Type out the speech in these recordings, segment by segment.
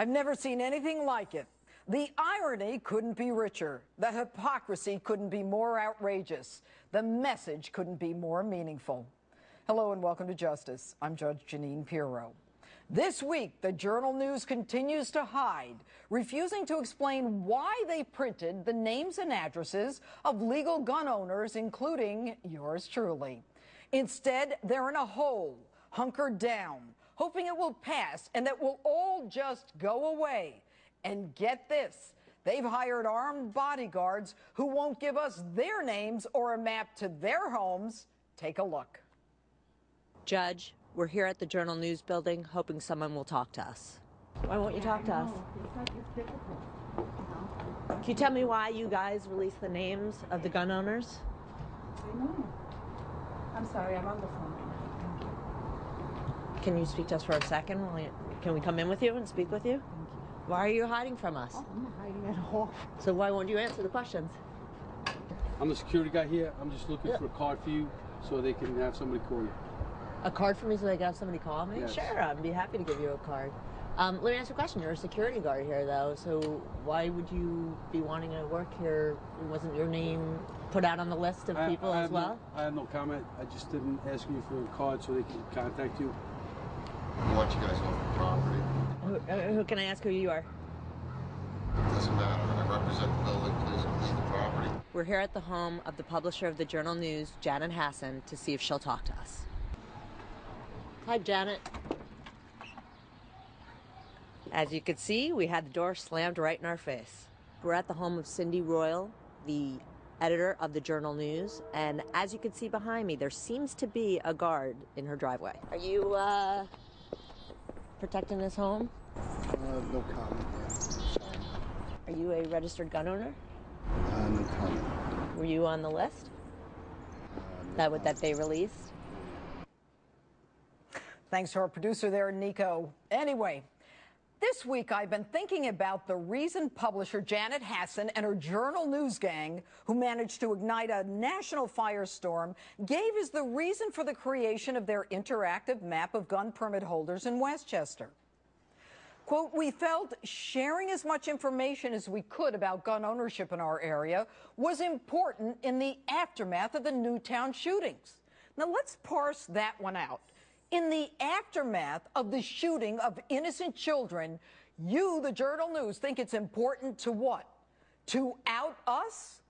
I've never seen anything like it. The irony couldn't be richer. The hypocrisy couldn't be more outrageous. The message couldn't be more meaningful. Hello and welcome to Justice. I'm Judge Jeanine Pirro. This week, the Journal News continues to hide, refusing to explain why they printed the names and addresses of legal gun owners, including yours truly. Instead, they're in a hole, hunkered down, hoping it will pass and that we'll all just go away. And get this, they've hired armed bodyguards who won't give us their names or a map to their homes. Take a look. Judge, we're here at the Journal News building hoping someone will talk to us. Why won't you talk to us? Can you tell me why you guys released the names of the gun owners? I know. I'm sorry, I'm on the phone. Can you speak to us for a second? Can we come in with you and speak with you? Thank you. Why are you hiding from us? Oh, I'm not hiding at all. So why won't you answer the questions? I'm the security guy here. I'm just looking for a card for you so they can have somebody call you. A card for me so they can have somebody call me? Yes. Sure, I'd be happy to give you a card. Let me ask you a question. You're a security guard here, though, so why would you be wanting to work here? Wasn't your name put out on the list of people as well? I have no comment. I just didn't ask you for a card so they can contact you. I want you guys off the property. Who can I ask who you are? It doesn't matter. I represent the building. Please leave the property. We're here at the home of the publisher of the Journal News, Janet Hassan, to see if she'll talk to us. Hi, Janet. As you can see, we had the door slammed right in our face. We're at the home of Cindy Royal, the editor of the Journal News, and as you can see behind me, there seems to be a guard in her driveway. Are you, protecting this home? No comment. Are you a registered gun owner? No comment. Were you on the list? That they released? Thanks to our producer there, Nico. Anyway, this week I've been thinking about the reason publisher Janet Hassan and her Journal News gang, who managed to ignite a national firestorm, gave as the reason for the creation of their interactive map of gun permit holders in Westchester. Quote, we felt sharing as much information as we could about gun ownership in our area was important in the aftermath of the Newtown shootings. Now let's parse that one out. In the aftermath of the shooting of innocent children, you, the Journal News, think it's important to what? To out us?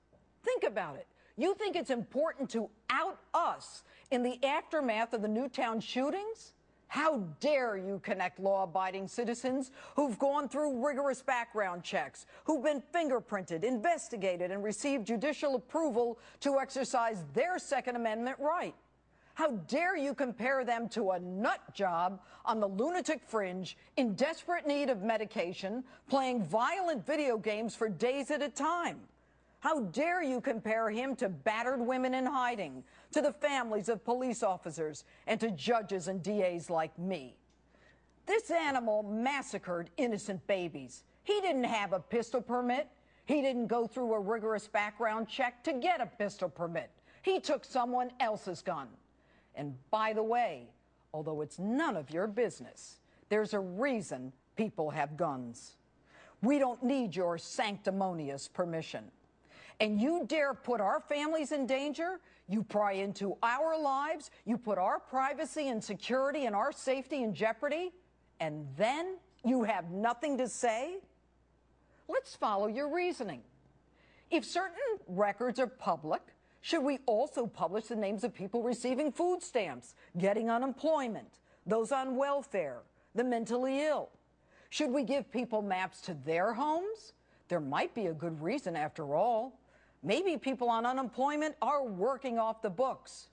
Think about it. You think it's important to out us in the aftermath of the Newtown shootings? How dare you connect law-abiding citizens who've gone through rigorous background checks, who've been fingerprinted, investigated, and received judicial approval to exercise their Second Amendment right? How dare you compare them to a nut job on the lunatic fringe in desperate need of medication, playing violent video games for days at a time? How dare you compare him to battered women in hiding, to the families of police officers, and to judges and DAs like me? This animal massacred innocent babies. He didn't have a pistol permit. He didn't go through a rigorous background check to get a pistol permit. He took someone else's gun. And by the way, although it's none of your business, there's a reason people have guns. We don't need your sanctimonious permission. And you dare put our families in danger? You pry into our lives? You put our privacy and security and our safety in jeopardy? And then you have nothing to say? Let's follow your reasoning. If certain records are public, should we also publish the names of people receiving food stamps, getting unemployment, those on welfare, the mentally ill? Should we give people maps to their homes? There might be a good reason after all. Maybe people on unemployment are working off the books.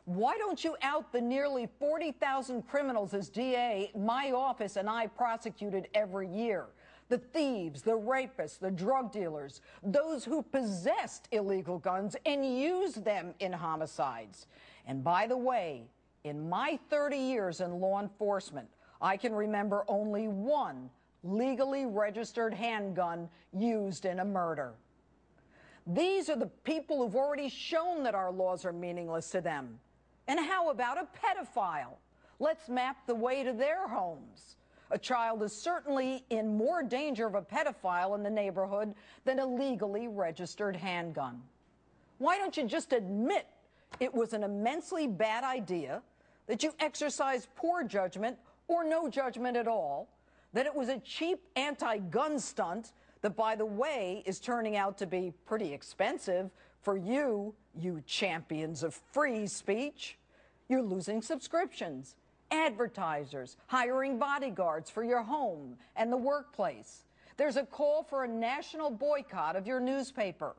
Why don't you out the nearly 40,000 criminals as DA my office and I prosecuted every year? The thieves, the rapists, the drug dealers, those who possessed illegal guns and used them in homicides. And by the way, in my 30 years in law enforcement, I can remember only one legally registered handgun used in a murder. These are the people who've already shown that our laws are meaningless to them. And how about a pedophile? Let's map the way to their homes. A child is certainly in more danger of a pedophile in the neighborhood than a legally registered handgun. Why don't you just admit it was an immensely bad idea, that you exercised poor judgment or no judgment at all, that it was a cheap anti-gun stunt that, by the way, is turning out to be pretty expensive for you, you champions of free speech? You're losing subscriptions, advertisers, hiring bodyguards for your home and the workplace. There's a call for a national boycott of your newspaper.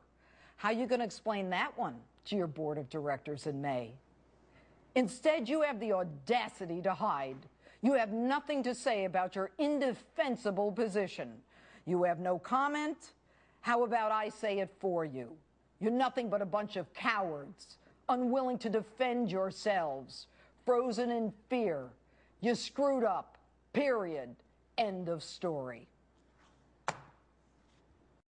How are you going to explain that one to your board of directors in May? Instead, you have the audacity to hide. You have nothing to say about your indefensible position. You have no comment. How about I say it for you? You're nothing but a bunch of cowards, unwilling to defend yourselves, frozen in fear. You screwed up, period. End of story.